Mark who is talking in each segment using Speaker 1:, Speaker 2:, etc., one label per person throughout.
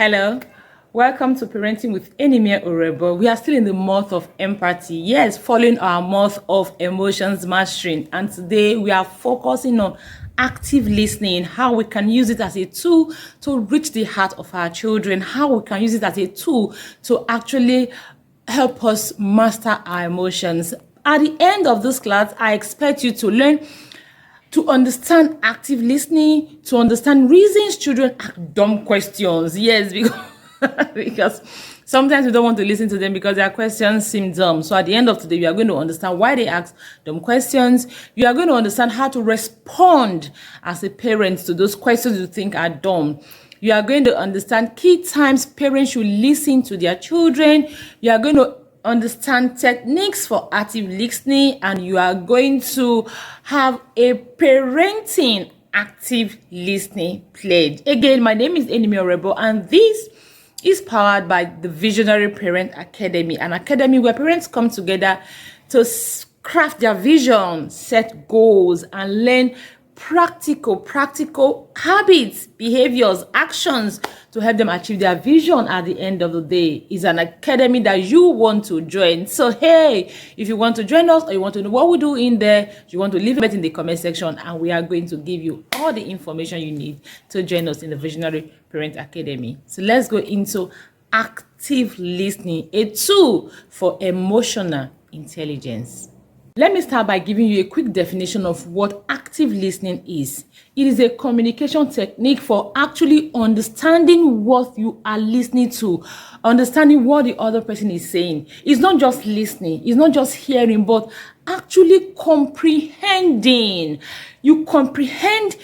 Speaker 1: Hello, welcome to Parenting with Enimia Orebo. We are still in the month of empathy. Yes, following our month of emotions mastering. And today we are focusing on active listening, how we can use it as a tool to reach the heart of our children, how we can use it as a tool to actually help us master our emotions. At the end of this class, I expect you to learn to understand active listening, to understand reasons children ask dumb questions. Yes, because sometimes we don't want to listen to them because their questions seem dumb. So at the end of today, we are going to understand why they ask dumb questions. You are going to understand how to respond as a parent to those questions you think are dumb. You are going to understand key times parents should listen to their children. You are going to understand techniques for active listening, and you are going to have a parenting active listening pledge. Again, my name is Enimi Orebo, and this is powered by the Visionary Parent Academy, an academy where parents come together to craft their vision, set goals, and learn practical habits, behaviors, actions to help them achieve their vision at the end of the day. It's an academy that you want to join. So hey, if you want to join us or you want to know what we do in there, you want to leave it in the comment section, and we are going to give you all the information you need to join us in the Visionary Parent Academy. So let's go into active listening, a tool for emotional intelligence. Let me start by giving you a quick definition of what active listening is. It is a communication technique for actually understanding what you are listening to, understanding what the other person is saying. It's not just listening, it's not just hearing, but actually comprehending. You comprehend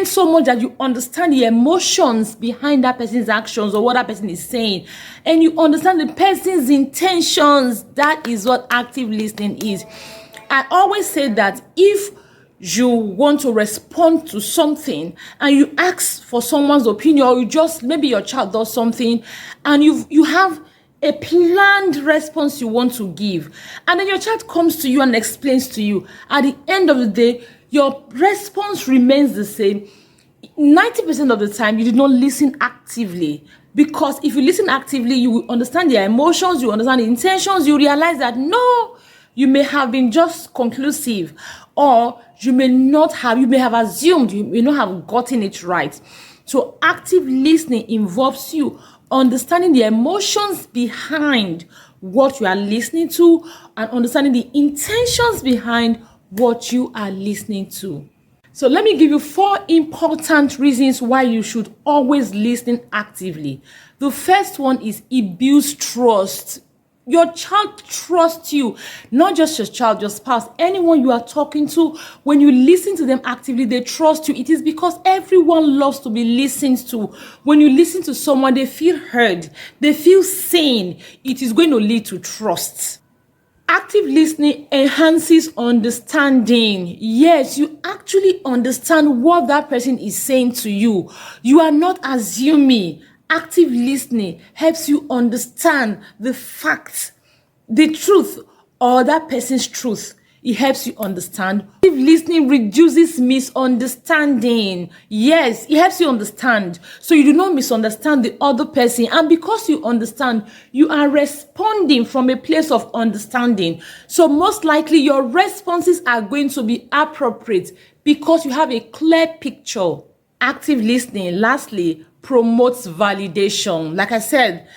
Speaker 1: so much that you understand the emotions behind that person's actions or what that person is saying, and you understand the person's intentions. That is what active listening is. I always say that if you want to respond to something and you ask for someone's opinion, or you just, maybe your child does something and you have a planned response you want to give, and then your child comes to you and explains to you, at the end of the day, your response remains the same. 90% of the time, you did not listen actively. Because if you listen actively, you will understand their emotions, you understand the intentions, you realize that no, you may have been just conclusive, or you may have assumed, you may not have gotten it right. So active listening involves you understanding the emotions behind what you are listening to and understanding the intentions behind what you are listening to. So let me give you 4 important reasons why you should always listen actively. The first one is it builds trust. Your child trusts you, not just your child, your spouse, anyone you are talking to. When you listen to them actively, they trust you. It is because everyone loves to be listened to. When you listen to someone, they feel heard, they feel seen. It is going to lead to trust. Active listening enhances understanding. Yes, you actually understand what that person is saying to you. You are not assuming. Active listening helps you understand the facts, the truth, or that person's truth. It helps you understand. Active listening reduces misunderstanding. Yes, it helps you understand, so you do not misunderstand the other person. And because you understand, you are responding from a place of understanding. So most likely your responses are going to be appropriate because you have a clear picture. Active listening, lastly, promotes validation. Like I said,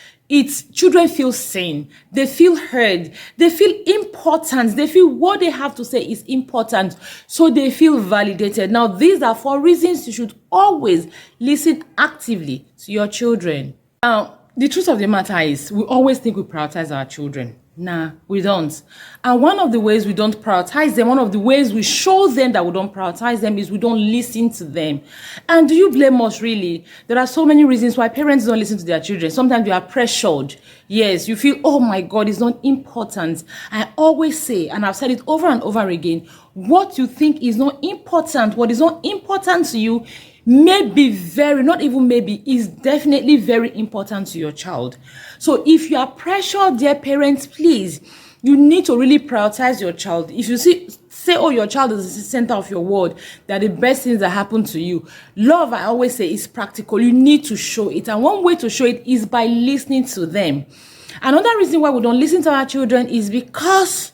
Speaker 1: children feel seen, they feel heard, they feel important, they feel what they have to say is important, so they feel validated. Now, these are 4 reasons you should always listen actively to your children. Now, the truth of the matter is, we always think we prioritize our children. Nah, we don't. And one of the ways we don't prioritize them, one of the ways we show them that we don't prioritize them, is we don't listen to them. And do you blame us, really? There are so many reasons why parents don't listen to their children. Sometimes you are pressured. Yes, you feel, oh my God, it's not important. I always say, and I've said it over and over again, what you think is not important, what is not important to you, is definitely very important to your child. So if you are pressured, dear parents, please, you need to really prioritize your child. If you see say, oh, your child is the center of your world. They're the best things that happen to you. Love, I always say, is practical. You need to show it. And one way to show it is by listening to them. Another reason why we don't listen to our children is because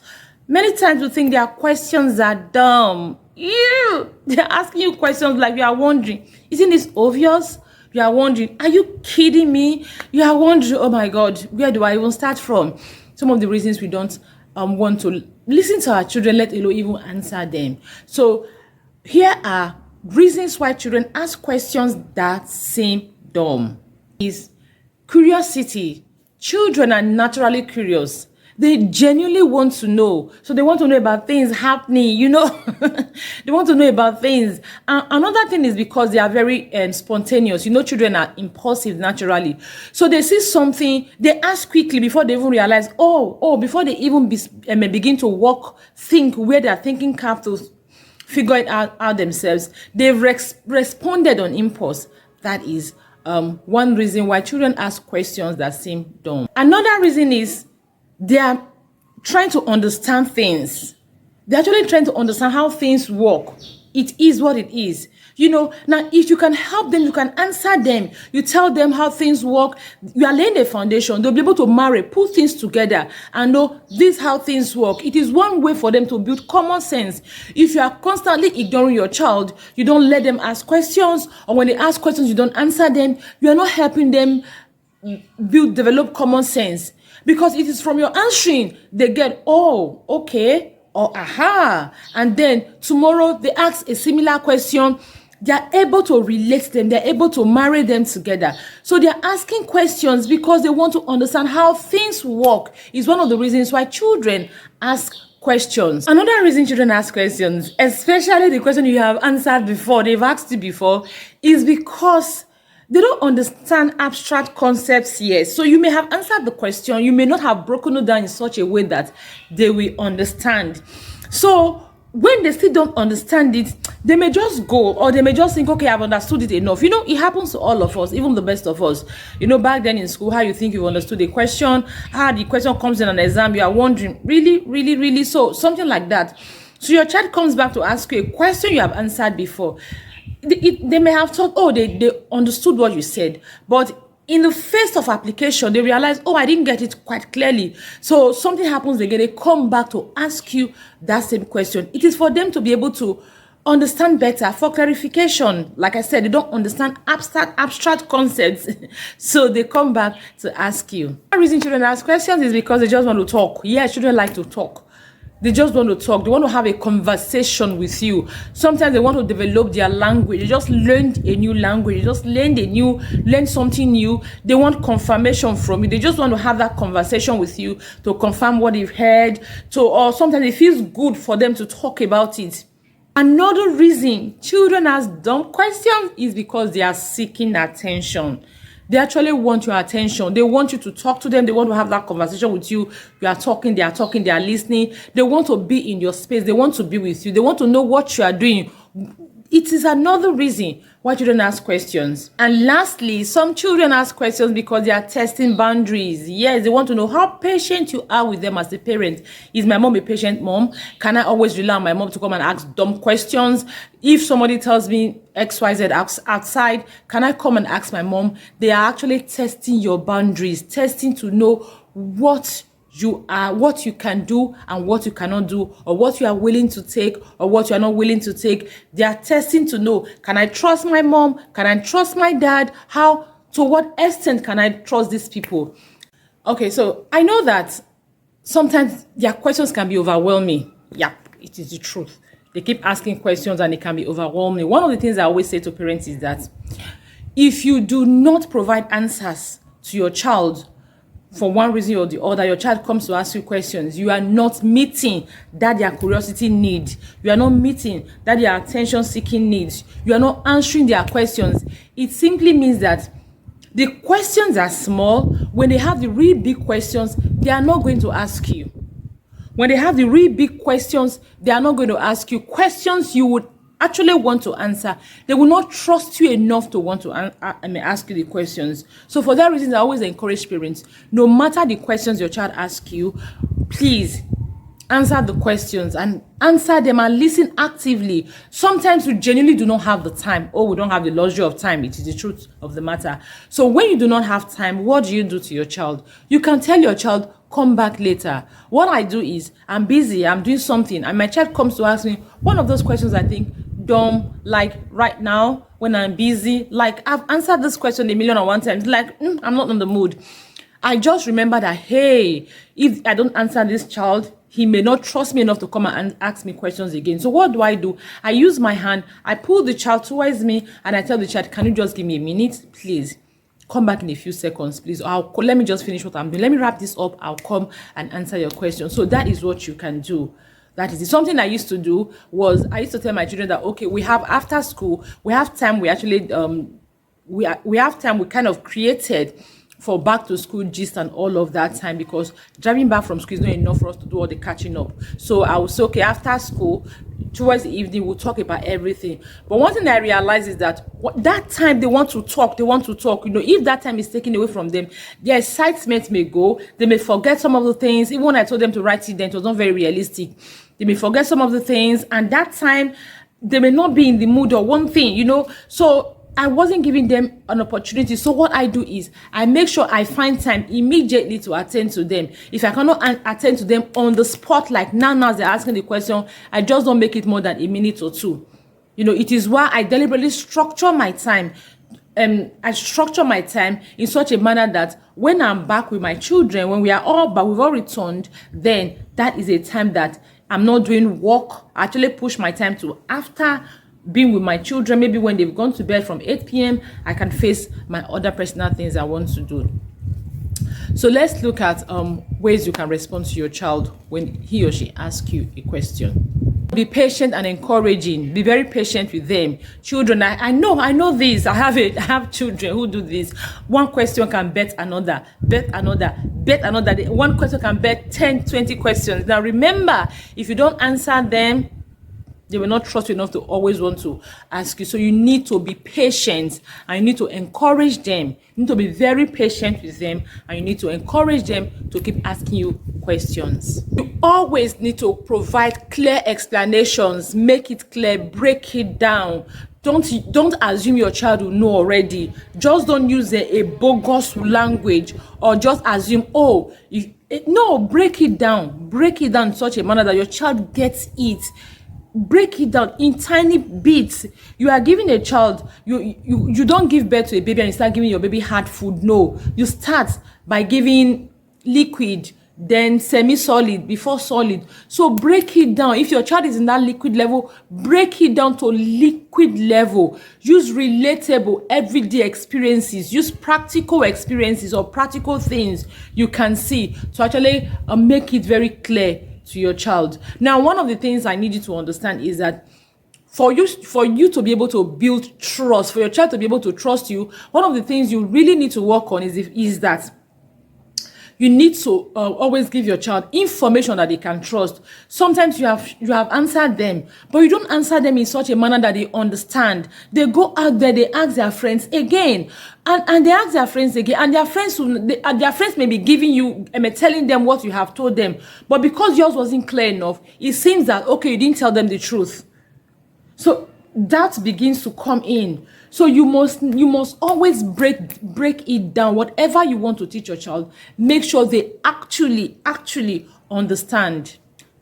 Speaker 1: many times we think their questions are dumb. They're asking you questions like you are wondering, isn't this obvious? You are wondering, are you kidding me? You are wondering, oh my God, where do I even start from? Some of the reasons we don't want to listen to our children, let alone even answer them. So here are reasons why children ask questions that seem dumb. Is curiosity. Children are naturally curious. They genuinely want to know. So they want to know about things happening, They want to know about things. Another thing is because they are very spontaneous. Children are impulsive naturally. So they see something, they ask quickly before they even realize, before they even begin to think where their thinking cap to figure it out themselves. They've responded on impulse. That is one reason why children ask questions that seem dumb. Another reason is they are trying to understand things. They're actually trying to understand how things work. It is what it is. Now, if you can help them, you can answer them. You tell them how things work. You are laying the foundation. They'll be able to put things together and know this is how things work. It is one way for them to build common sense. If you are constantly ignoring your child, you don't let them ask questions, or when they ask questions, you don't answer them, you are not helping them develop common sense. Because it is from your answering they get, oh, okay, or aha. And then tomorrow they ask a similar question. They are able to relate them. They're able to marry them together. So they're asking questions because they want to understand how things work. Is one of the reasons why children ask questions. Another reason children ask questions, especially the question you have answered before, they've asked you before, is because they don't understand abstract concepts yet. So you may have answered the question, you may not have broken it down in such a way that they will understand. So when they still don't understand it, they may just go, or they may just think, okay, I've understood it enough. It happens to all of us, even the best of us. Back then in school, how you think you've understood a question, how the question comes in an exam, you are wondering, really, really, really? So something like that. So your child comes back to ask you a question you have answered before. They may have thought, they understood what you said, but in the face of application, they realize, I didn't get it quite clearly. So something happens again, they come back to ask you that same question. It is for them to be able to understand better, for clarification. Like I said, they don't understand abstract concepts. So they come back to ask you. The reason children ask questions is because they just want to talk. Yeah, children like to talk. They just want to talk. They want to have a conversation with you. Sometimes they want to develop their language. They just learned a new language. They just learned something new. They want confirmation from you. They just want to have that conversation with you to confirm what they've heard. Or sometimes it feels good for them to talk about it. Another reason children ask dumb questions is because they are seeking attention. They actually want your attention. They want you to talk to them. They want to have that conversation with you. You are talking, they are listening. They want to be in your space. They want to be with you. They want to know what you are doing. It is another reason why children ask questions. And lastly, some children ask questions because they are testing boundaries. Yes, they want to know how patient you are with them as a parent. Is my mom a patient mom? Can I always rely on my mom to come and ask dumb questions? If somebody tells me XYZ outside, can I come and ask my mom? They are actually testing your boundaries, testing to know what you are, what you can do and what you cannot do, or what you are willing to take or what you are not willing to take. They are testing to know, can I trust my mom? Can I trust my dad? To what extent can I trust these people? Okay, so I know that sometimes their questions can be overwhelming. Yeah, it is the truth. They keep asking questions and it can be overwhelming. One of the things I always say to parents is that if you do not provide answers to your child, for one reason or the other, your child comes to ask you questions, you are not meeting that their curiosity need. You are not meeting that their attention-seeking needs. You are not answering their questions. It simply means that the questions are small. When they have the really big questions, they are not going to ask you. When they have the really big questions, they are not going to ask you questions you would actually want to answer. They will not trust you enough to want to ask you the questions. So for that reason, I always encourage parents, no matter the questions your child asks you, please answer the questions and answer them and listen actively. Sometimes we genuinely do not have the time, or we don't have the luxury of time. It is the truth of the matter. So when you do not have time, what do you do to your child? You can tell your child, come back later. What I do is, I'm busy, I'm doing something, and my child comes to ask me one of those questions I think dumb, like right now when I'm busy, like I've answered this question a million and one times, like I'm not in the mood. I just remember that, hey, if I don't answer this child, he may not trust me enough to come and ask me questions again. So what do? I use my hand, I pull the child towards me, and I tell the child, can you just give me a minute, please? Come back in a few seconds, please. Or let me just finish what I'm doing. Let me wrap this up. I'll come and answer your question. So that is what you can do. That is it. Something I used to do was I used to tell my children that, okay, we have after school, we have time. We actually we have time. We kind of created for back to school gist and all of that time, because driving back from school is not enough for us to do all the catching up. So I was okay, after school, towards the evening, we'll talk about everything. But one thing I realized is that that time they want to talk. If that time is taken away from them, their excitement may go. They may forget some of the things. Even when I told them to write it down, it was not very realistic. They may forget some of the things, and that time they may not be in the mood or one thing, So I wasn't giving them an opportunity. So what I do is I make sure I find time immediately to attend to them. If I cannot attend to them on the spot, like now as they're asking the question, I just don't make it more than a minute or two. It is why I deliberately structure my time. I structure my time in such a manner that when I'm back with my children, when we are all back, we've all returned, then that is a time that I'm not doing work. I actually push my time to after being with my children. Maybe when they've gone to bed from 8 p.m., I can face my other personal things I want to do. So let's look at ways you can respond to your child when he or she asks you a question. Be patient and encouraging. Be very patient with them. Children, I know this. I have children who do this. One question can bet another. One question can bet 10, 20 questions. Now remember, if you don't answer them, they will not trust you enough to always want to ask you. So you need to be patient, and you need to encourage them. You need to be very patient with them, and you need to encourage them to keep asking you questions. You always need to provide clear explanations. Make it clear, break it down. Don't assume your child will know already. Just don't use a bogus language, or just assume, no, break it down. Break it down in such a manner that your child gets it. Break it down in tiny bits. You are giving a child, you don't give birth to a baby and you start giving your baby hard food. No, you start by giving liquid, then semi-solid, before solid. So break it down. If your child is in that liquid level, break it down to liquid level. Use relatable everyday experiences. Use practical experiences or practical things you can see to actually make it very clear to your child. Now, one of the things I need you to understand is that for you to be able to build trust, for your child to be able to trust you, one of the things you really need to work on is that you need to always give your child information that they can trust. Sometimes you have answered them, but you don't answer them in such a manner that they understand. They go out there, they ask their friends again, and they ask their friends again, and their friends may be giving you, telling them what you have told them, but because yours wasn't clear enough, it seems that, okay, you didn't tell them the truth. So that begins to come in. So you must always break it down. Whatever you want to teach your child, make sure they actually understand.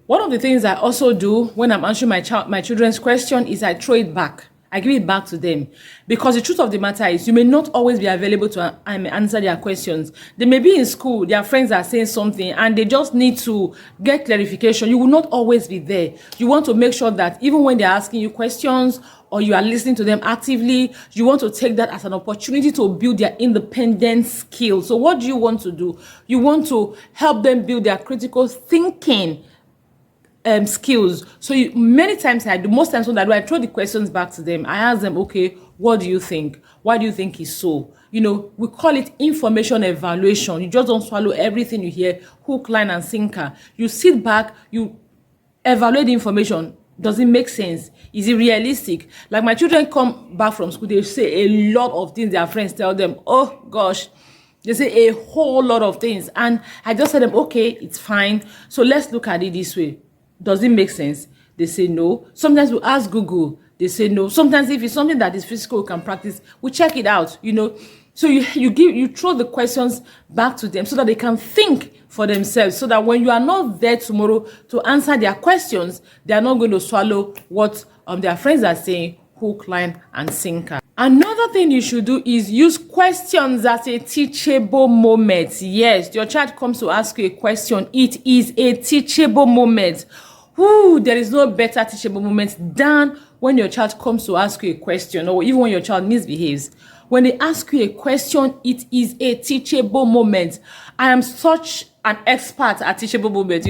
Speaker 1: One of the things I also do when I'm answering my children's question is I throw it back. I give it back to them, because the truth of the matter is you may not always be available to answer their questions. They may be in school, their friends are saying something, and they just need to get clarification. You will not always be there. You want to make sure that even when they're asking you questions or you are listening to them actively, you want to take that as an opportunity to build their independent skills. So what do you want to do? You want to help them build their critical thinking skills. So most times when I throw the questions back to them, I ask them, okay, what do you think? Why do you think it's so? We call it information evaluation. You just don't swallow everything you hear, hook, line, and sinker. You sit back, you evaluate the information. Does it make sense? Is it realistic? Like my children come back from school, they say a lot of things their friends tell them. Oh gosh, They say a whole lot of things. And I just tell them, okay, it's fine. So let's look at it this way. Does it make sense? They say no. Sometimes we ask Google. They say no. Sometimes if it's something that is physical, we can practice, we check it out, So you throw the questions back to them so that they can think for themselves, so that when you are not there tomorrow to answer their questions, they are not going to swallow what their friends are saying, hook, line, and sinker. Another thing you should do is use questions as a teachable moment. Yes, your child comes to ask you a question. It is a teachable moment. Ooh, there is no better teachable moment than when your child comes to ask you a question, or even when your child misbehaves. When they ask you a question, it is a teachable moment. I am such an expert at teachable moments,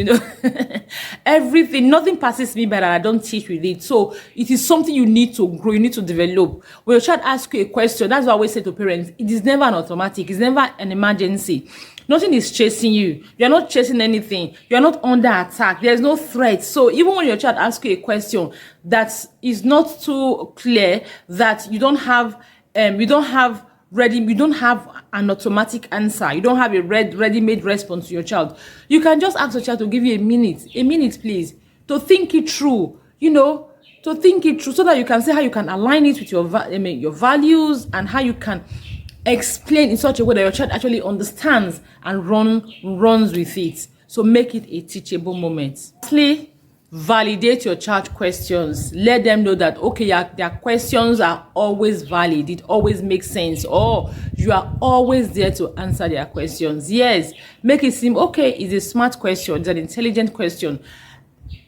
Speaker 1: Everything, nothing passes me by that I don't teach with it. So it is something you need to grow, you need to develop. When your child asks you a question, that's what I always say to parents, it is never an automatic, it's never an emergency. Nothing is chasing you. You're not chasing anything. You're not under attack. There's no threat. So even when your child asks you a question that is not too clear, that you don't have an automatic answer, you don't have a ready-made response to your child, you can just ask your child to give you a minute please, to think it through, so that you can see how you can align it with your values, and how you can explain in such a way that your child actually understands and runs with it. So make it a teachable moment. Lastly, validate your child questions. Let them know that, okay, their questions are always valid. It always makes sense. Or you are always there to answer their questions. Yes, make it seem, okay, it's a smart question, it's an intelligent question.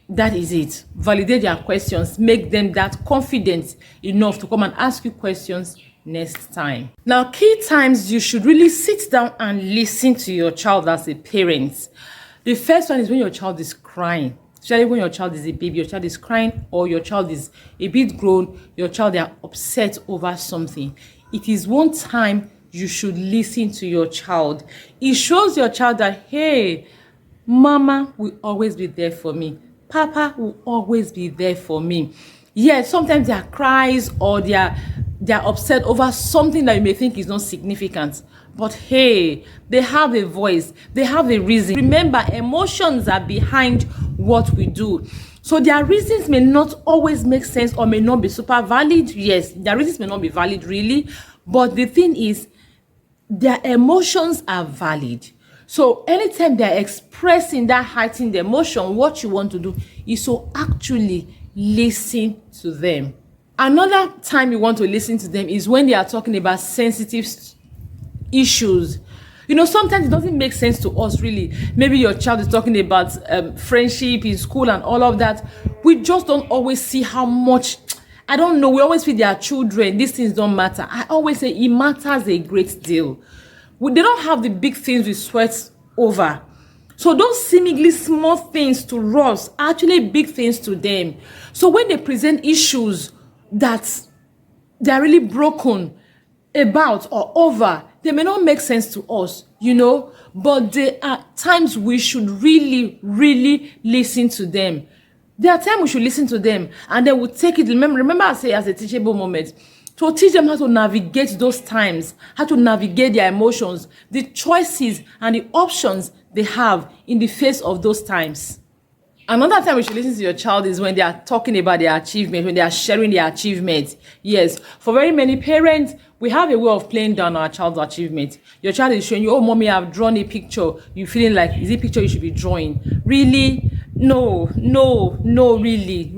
Speaker 1: That is it. Validate their questions. Make them that confident enough to come and ask you questions next time. Now, key times you should really sit down and listen to your child as a parent. The first one is when your child is crying. Especially when your child is a baby, your child is crying, or your child is a bit grown, your child, they are upset over something. It is one time you should listen to your child. It shows your child that, hey, mama will always be there for me. Papa will always be there for me. Yes, sometimes there are cries, or they are upset over something that you may think is not significant. But hey, they have a voice, they have a reason. Remember, emotions are behind what we do. So their reasons may not always make sense, or may not be super valid. Yes, their reasons may not be valid really. But the thing is, their emotions are valid. So anytime they're expressing that heightened emotion, what you want to do is to actually listen to them. Another time you want to listen to them is when they are talking about sensitive issues. Sometimes it doesn't make sense to us really. Maybe your child is talking about friendship in school and all of that. We just don't always see how much, I don't know, we always feel their children, these things don't matter. I always say it matters a great deal. They don't have the big things we sweat over. So those seemingly small things to us are actually big things to them. So when they present issues that they're really broken about or over, they may not make sense to us, but there are times we should really, really listen to them. There are times we should listen to them, and then we'll take it. Remember I say as a teachable moment, to teach them how to navigate those times, how to navigate their emotions, the choices and the options they have in the face of those times. Another time we should listen to your child is when they are talking about their achievements, when they are sharing their achievements. Yes, for very many parents, we have a way of playing down our child's achievements. Your child is showing you, oh, mommy, I've drawn a picture. You're feeling like, is it a picture you should be drawing? Really? No, really,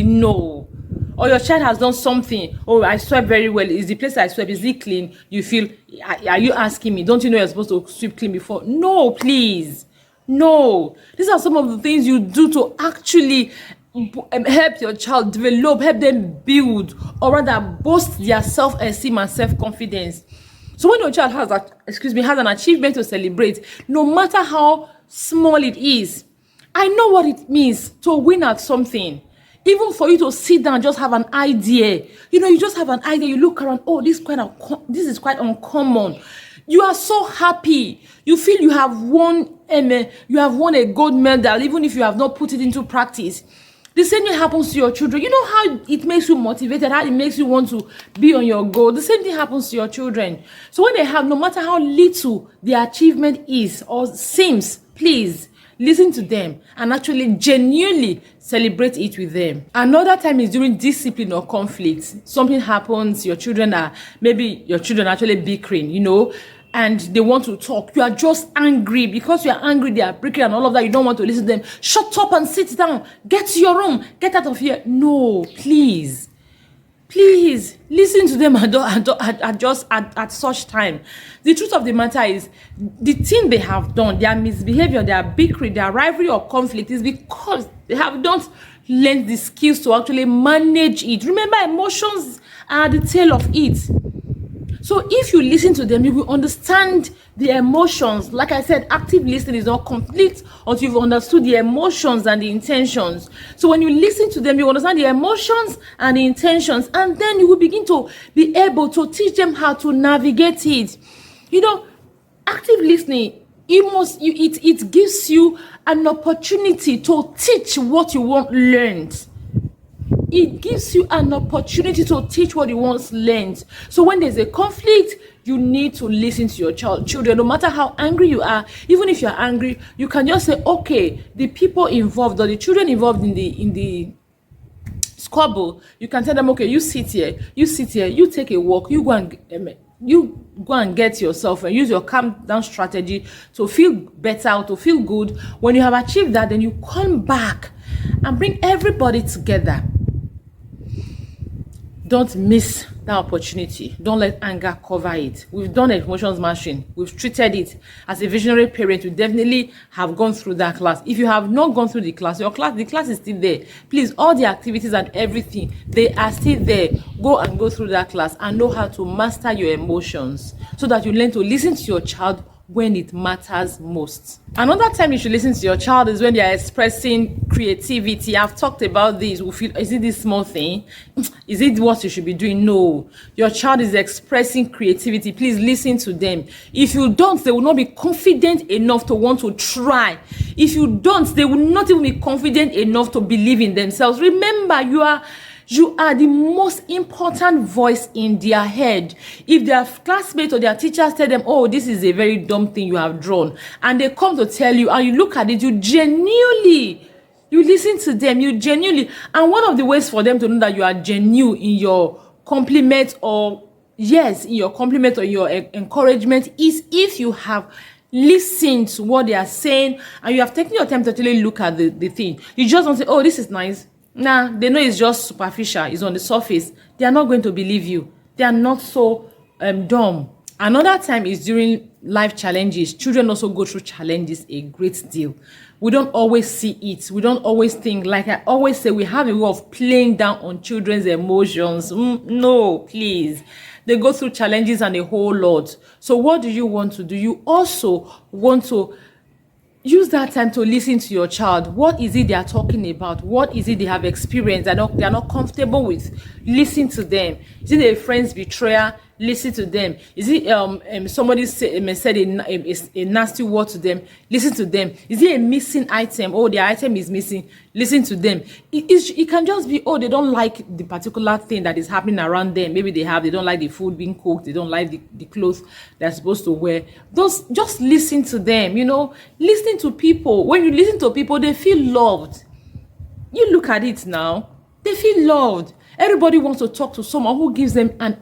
Speaker 1: no. Or your child has done something. Oh, I swept very well. Is the place I swept, is it clean? You feel, are you asking me? Don't you know you're supposed to sweep clean before? No, please. No. These are some of the things you do to actually help your child develop, help them build, or rather boost their self-esteem and self-confidence. So when your child has an achievement to celebrate, no matter how small it is, I know what it means to win at something. Even for you to sit down and just have an idea, you just have an idea, you look around, oh, this is quite uncommon. You are so happy. You feel you have won a gold medal, even if you have not put it into practice. The same thing happens to your children. You know how it makes you motivated, how it makes you want to be on your goal. The same thing happens to your children. So when they have, no matter how little the achievement is or seems, please listen to them and actually genuinely celebrate it with them. Another time is during discipline or conflict. Something happens, maybe your children are actually bickering, and they want to talk. You are just angry. Because you are angry, they are bickering and all of that. You don't want to listen to them. Shut up and sit down. Get to your room. Get out of here. No, please. Please listen to them at such time. The truth of the matter is, the thing they have done, their misbehavior, their bickering, their rivalry or conflict is because they have not learned the skills to actually manage it. Remember, emotions are the tail of it. So if you listen to them, you will understand the emotions. Like I said, active listening is not complete until you've understood the emotions and the intentions. So when you listen to them, you understand the emotions and the intentions, and then you will begin to be able to teach them how to navigate it. Active listening, it gives you an opportunity to teach what you want learned. It gives you an opportunity to teach what you once learned. So when there's a conflict, you need to listen to your children. No matter how angry you are, even if you're angry, you can just say, okay, the people involved or the children involved in the squabble, you can tell them, okay, you sit here, you take a walk, you go and get yourself and use your calm down strategy to feel better, to feel good. When you have achieved that, then you come back and bring everybody together. Don't miss that opportunity. Don't let anger cover it. We've done emotions mastering. We've treated it. As a visionary parent, you definitely have gone through that class. If you have not gone through the class is still there. Please, all the activities and everything, they are still there. Go through that class and know how to master your emotions so that you learn to listen to your child when it matters most. Another time you should listen to your child is when they are expressing creativity. I've talked about this. We feel, is it this small thing? Is it what you should be doing? No. Your child is expressing creativity. Please listen to them. If you don't, they will not be confident enough to want to try. If you don't, they will not even be confident enough to believe in themselves. Remember, you are the most important voice in their head. If their classmates or their teachers tell them, oh, this is a very dumb thing you have drawn, and they come to tell you, and you look at it, you listen to them, and one of the ways for them to know that you are genuine in your compliment or your encouragement is if you have listened to what they are saying and you have taken your time to actually look at the thing. You just don't say, oh, this is nice. Nah, they know it's just superficial, it's on the surface. They are not going to believe you. They are not so dumb. Another time is during life challenges. Children also go through challenges a great deal. We don't always see it. We don't always think. Like I always say, we have a way of playing down on children's emotions. No, please. They go through challenges and a whole lot. So what do you want to do? You also want to use that time to listen to your child. What is it they are talking about? What is it they have experienced that they are not comfortable with? Listen to them. Is it a friend's betrayal? Listen to them. Is it somebody said a nasty word to them? Listen to them. Is it a missing item? Oh, the item is missing. Listen to them. It can just be, oh, they don't like the particular thing that is happening around them. Maybe they don't like the food being cooked. They don't like the clothes they're supposed to wear. Just listen to them. Listen to people. When you listen to people, they feel loved. You look at it now. They feel loved. Everybody wants to talk to someone who gives them a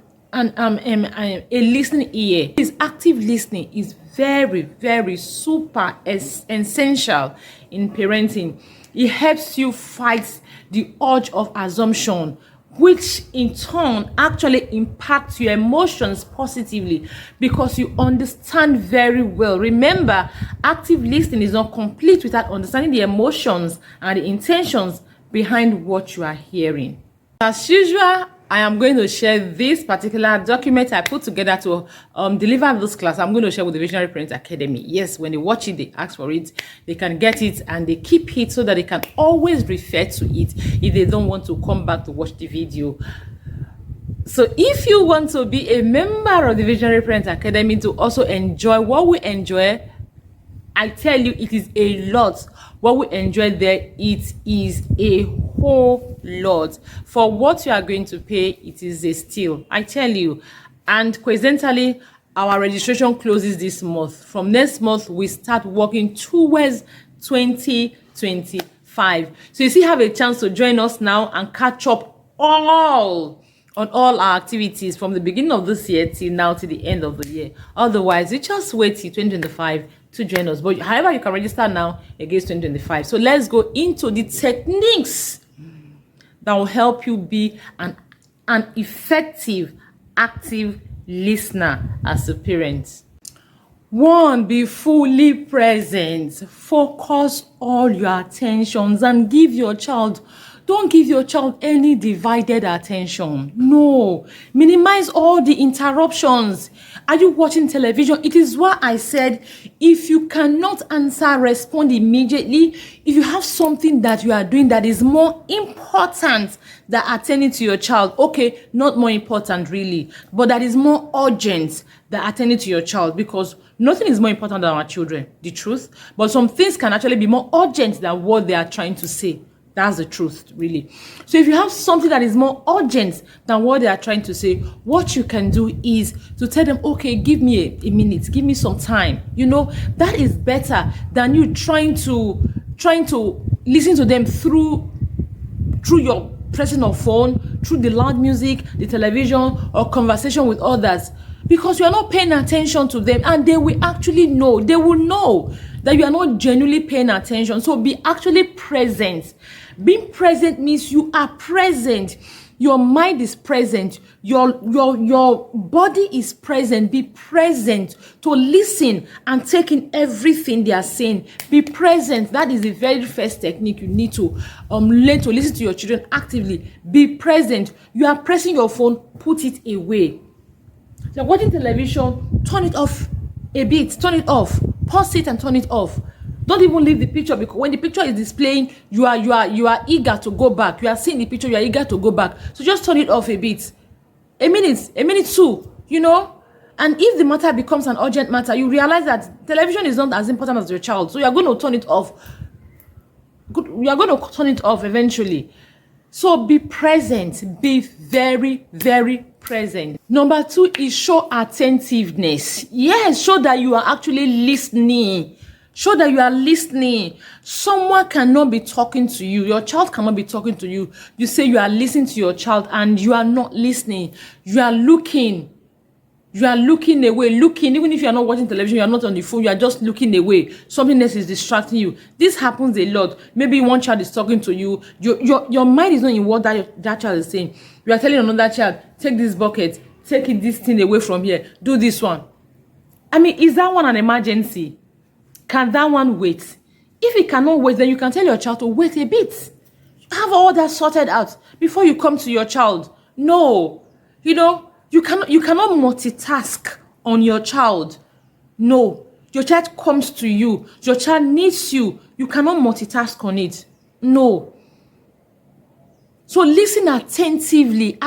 Speaker 1: listening ear. This active listening is very, very super essential in parenting. It helps you fight the urge of assumption, which in turn actually impacts your emotions positively because you understand very well. Remember, active listening is not complete without understanding the emotions and the intentions behind what you are hearing. As usual, I am going to share this particular document I put together to deliver this class. I'm going to share with the Visionary Parent Academy. Yes, when they watch it, they ask for it, they can get it, and they keep it so that they can always refer to it if they don't want to come back to watch the video. So if you want to be a member of the Visionary Parent Academy to also enjoy what we enjoy I tell you, it is a lot. What we enjoy there, it is a whole lot. For what you are going to pay, it is a steal, I tell you. And coincidentally, our registration closes this month. From next month, we start working towards 2025. So you still have a chance to join us now and catch up on all our activities from the beginning of this year till now, to the end of the year. Otherwise, you just wait till 2025 to join us. But however, you can register now against 2025. So let's go into the techniques that will help you be an effective, active listener as a parent. 1, be fully present. Focus all your attentions and give your child, don't give your child any divided attention. No. Minimize all the interruptions. Are you watching television? It is why I said, if you cannot answer, respond immediately. If you have something that you are doing that is more important than attending to your child, okay, not more important really, but that is more urgent than attending to your child, because nothing is more important than our children, the truth. But some things can actually be more urgent than what they are trying to say. That's the truth, really. So if you have something that is more urgent than what they are trying to say, what you can do is to tell them, okay, give me a minute, give me some time. You know, that is better than you trying to listen to them through your pressing of phone, through the loud music, the television, or conversation with others. Because you are not paying attention to them, and they will actually know. They will know that you are not genuinely paying attention. So be actually present. Being present means you are present. Your mind is present. Your body is present. Be present to listen and take in everything they are saying. Be present. That is the very first technique you need to learn to listen to your children actively. Be present. You are pressing your phone, put it away. You're watching television, turn it off a bit, turn it off, pause it and turn it off. Don't even leave the picture, because when the picture is displaying, you are eager to go back. You are seeing the picture, you are eager to go back. So just turn it off a bit. A minute too, you know. And if the matter becomes an urgent matter, you realize that television is not as important as your child. So you are going to turn it off. You are going to turn it off eventually. So be present. Be very, very present. Number 2 is show attentiveness. Yes, show that you are actually listening. Show that you are listening. Someone cannot be talking to you. Your child cannot be talking to you. You say you are listening to your child and you are not listening. You are looking. You are looking away. Looking, even if you are not watching television, you are not on the phone, you are just looking away. Something else is distracting you. This happens a lot. Maybe one child is talking to you. Your mind is not in what that child is saying. You are telling another child, take this bucket, take this thing away from here, do this one. I mean, is that one an emergency? Can that one wait? If it cannot wait, then you can tell your child to wait a bit. Have all that sorted out before you come to your child. No, you know, you cannot multitask on your child. No, your child comes to you. Your child needs you. You cannot multitask on it. No. So listen attentively.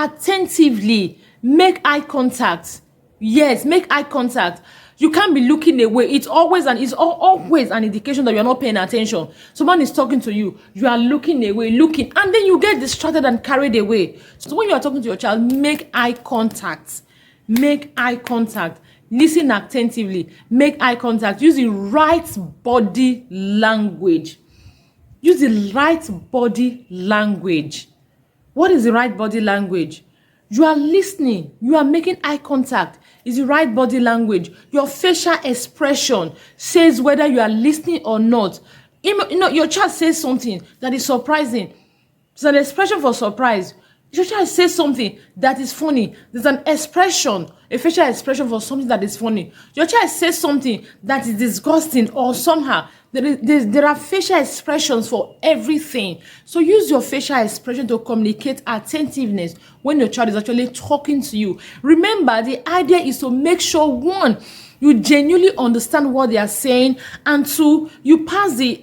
Speaker 1: Make eye contact. Yes, make eye contact. You can't be looking away. It's always an indication that you're not paying attention. Someone is talking to you. You are looking away, and then you get distracted and carried away. So when you are talking to your child, make eye contact. Make eye contact. Listen attentively. Make eye contact. Use the right body language. Use the right body language. What is the right body language? You are listening. You are making eye contact. Is the right body language. Your facial expression says whether you are listening or not. You know, your child says something that is surprising. It's an expression for surprise. Your child says something that is funny. There's an expression, a facial expression for something that is funny. Your child says something that is disgusting or somehow. There are facial expressions for everything. So use your facial expression to communicate attentiveness when your child is actually talking to you. Remember, the idea is to make sure, 1, you genuinely understand what they are saying, and 2, you pass the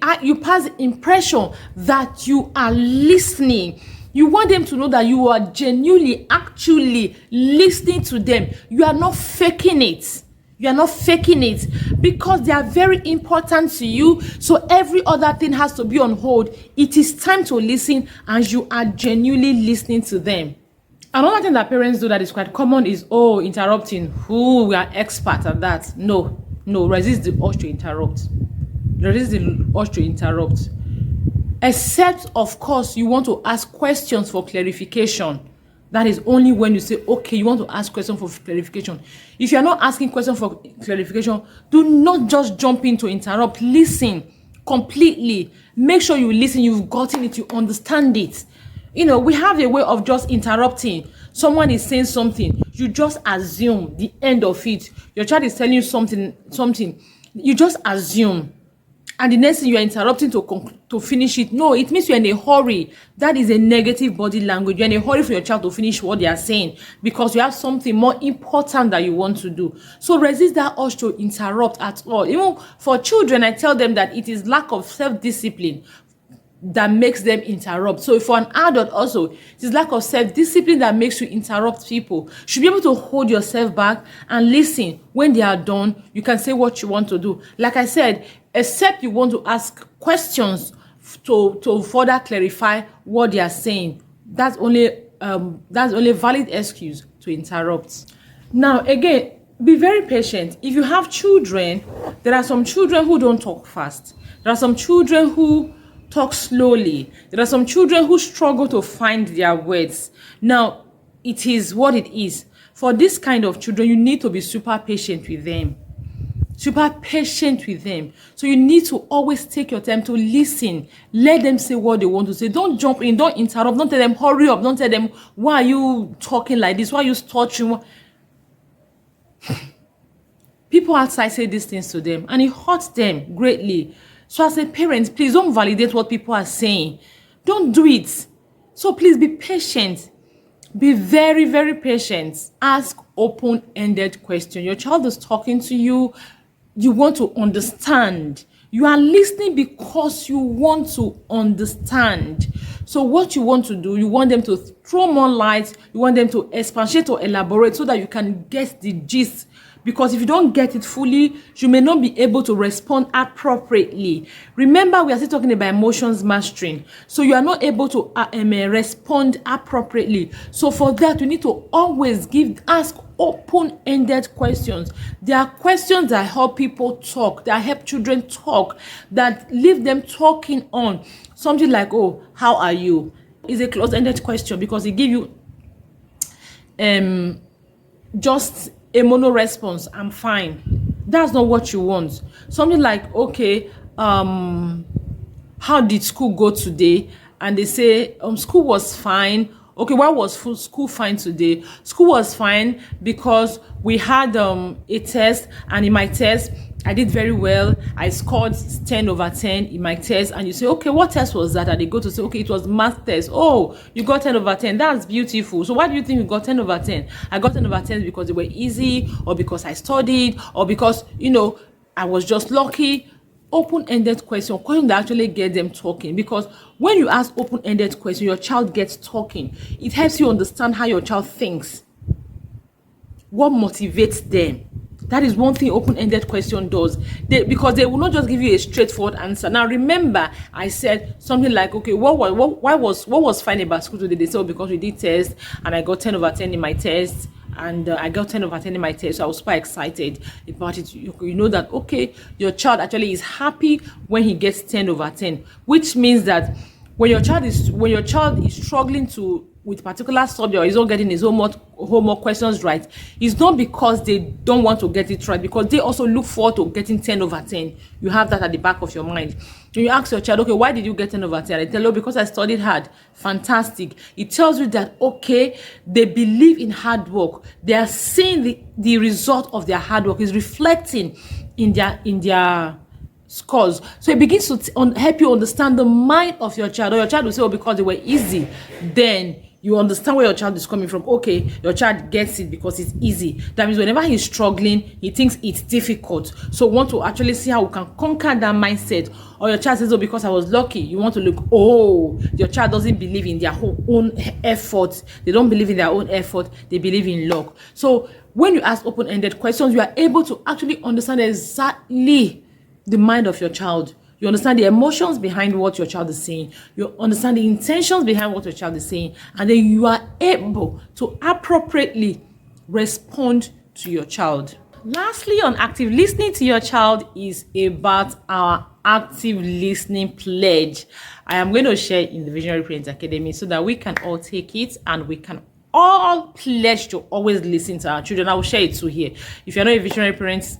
Speaker 1: impression that you are listening. You want them to know that you are genuinely, actually listening to them. You are not faking it. You are not faking it, because they are very important to you. So every other thing has to be on hold. It is time to listen, and you are genuinely listening to them. Another thing that parents do that is quite common is, oh, interrupting. We are experts at that. No, resist the urge to interrupt. Resist the urge to interrupt. Except, of course, you want to ask questions for clarification. That is only when you say, okay, you want to ask questions for clarification. If you are not asking questions for clarification, do not just jump in to interrupt. Listen completely. Make sure you listen. You've gotten it. You understand it. We have a way of just interrupting. Someone is saying something. You just assume the end of it. Your child is telling you something. You just assume. And the next thing, you are interrupting to finish it. No, it means you're in a hurry. That is a negative body language. You're in a hurry for your child to finish what they are saying, because you have something more important that you want to do. So resist that urge to interrupt at all. Even for children, I tell them that it is lack of self-discipline that makes them interrupt. So for an adult also, it is lack of self-discipline that makes you interrupt people. You should be able to hold yourself back and listen. When they are done, you can say what you want to do. Like I said, except you want to ask questions to further clarify what they are saying. That's only a valid excuse to interrupt. Now again, be very patient. If you have children, there are some children who don't talk fast. There are some children who talk slowly. There are some children who struggle to find their words. Now, it is what it is. For this kind of children, you need to be super patient with them. Super patient with them. So you need to always take your time to listen. Let them say what they want to say. Don't jump in. Don't interrupt. Don't tell them, hurry up. Don't tell them, why are you talking like this? Why are you stuttering? People outside say these things to them, and it hurts them greatly. So as a parent, please don't validate what people are saying. Don't do it. So please be patient. Be very, very patient. Ask open-ended questions. Your child is talking to you. You want to understand. You are listening because you want to understand. So what you want to do, you want them to throw more light. You want them to expatiate or elaborate so that you can get the gist. Because if you don't get it fully, you may not be able to respond appropriately. Remember, we are still talking about emotions mastering. So you are not able to respond appropriately. So for that, you need to always ask open-ended questions. There are questions that help people talk, that help children talk, that leave them talking on. Something like, oh, how are you? Is a closed-ended question because it gives you just a mono response, I'm fine. That's not what you want. Something like, okay, how did school go today? And they say, school was fine. Okay, why was school fine today? School was fine because we had a test, and in my test, I did very well. I scored 10 over 10 in my test. And you say, okay, what test was that? And they go to say, okay, it was math test. Oh, you got 10 over 10. That's beautiful. So why do you think you got 10 over 10? I got 10 over 10 because they were easy, or because I studied, or because, I was just lucky. Open-ended question that actually get them talking. Because when you ask open-ended question, your child gets talking. It helps you understand how your child thinks. What motivates them. That is one thing open-ended question does. Because they will not just give you a straightforward answer. Now remember, I said something like, okay, what was fine about school today? They said, because we did test and I got 10 over 10 in my test. And I got 10 over 10 in my test, so I was quite excited about it. You know that, okay, your child actually is happy when he gets 10 over 10, which means that when your child is struggling with particular subject, or he's not getting his homework questions right, it's not because they don't want to get it right, because they also look forward to getting 10 over 10. You have that at the back of your mind. When you ask your child, okay, why did you get 10 over 10? They tell you, because I studied hard. Fantastic. It tells you that, okay, they believe in hard work. They are seeing the result of their hard work is reflecting in their scores. So it begins to help you understand the mind of your child. Or your child will say, oh, because they were easy, then You understand where your child is coming from. Okay, your child gets it because it's easy. That means whenever he's struggling, he thinks it's difficult. So we want to actually see how we can conquer that mindset. Or your child says, oh, because I was lucky. You want to look, oh, your child doesn't believe in their own effort. They don't believe in their own effort. They believe in luck. So when you ask open-ended questions, you are able to actually understand exactly the mind of your child. You understand the emotions behind what your child is saying. You understand the intentions behind what your child is saying. And then you are able to appropriately respond to your child. Lastly, on active listening to your child is about our active listening pledge. I am going to share in the Visionary Parents Academy so that we can all take it and we can all pledge to always listen to our children. I will share it too here. If you're not a Visionary Parents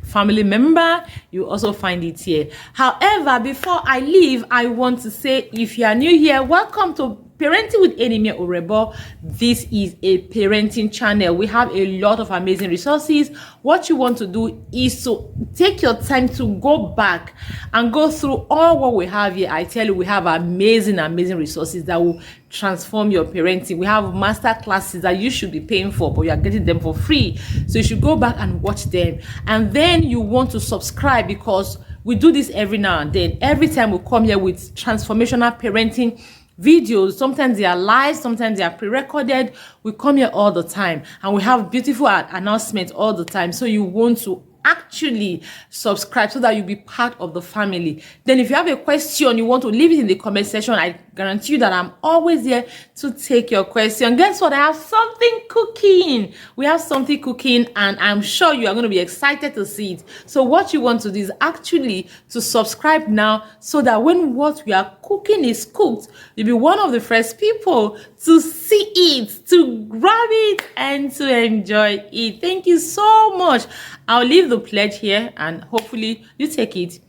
Speaker 1: family member, you also find it here. However, before I leave, I want to say, if you are new here, welcome to Parenting with Enemy Orebo. This is a parenting channel. We have a lot of amazing resources. What you want to do is to take your time to go back and go through all what we have here. I tell you, we have amazing resources that will transform your parenting. We have master classes that you should be paying for, but you are getting them for free. So you should go back and watch them. And then you want to subscribe, because we do this every now and then. Every time we come here with transformational parenting videos, sometimes they are live, sometimes they are pre-recorded. We come here all the time and we have beautiful announcements all the time. So you want to actually subscribe so that you'll be part of the family. Then if you have a question, you want to leave it in the comment section. I guarantee you that I'm always here to take your question. Guess what? I have something cooking. We have something cooking, and I'm sure you are going to be excited to see it. So what you want to do is actually to subscribe now, so that when what we are cooking is cooked, you'll be one of the first people to see it, to grab it, and to enjoy it. Thank you so much. I'll leave the pledge here, and hopefully you take it,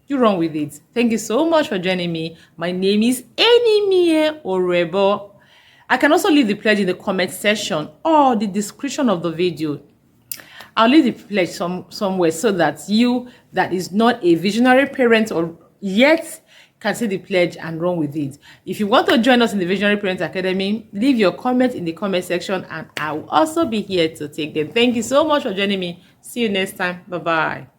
Speaker 1: you run with it. Thank you so much for joining me. My name is Enemy Orebo. I can also leave the pledge in the comment section or the description of the video. I'll leave the pledge somewhere so that you that is not a visionary parent or yet can see the pledge and run with it. If you want to join us in the Visionary Parents Academy, leave your comment in the comment section and I will also be here to take them. Thank you so much for joining me. See you next time. Bye-bye.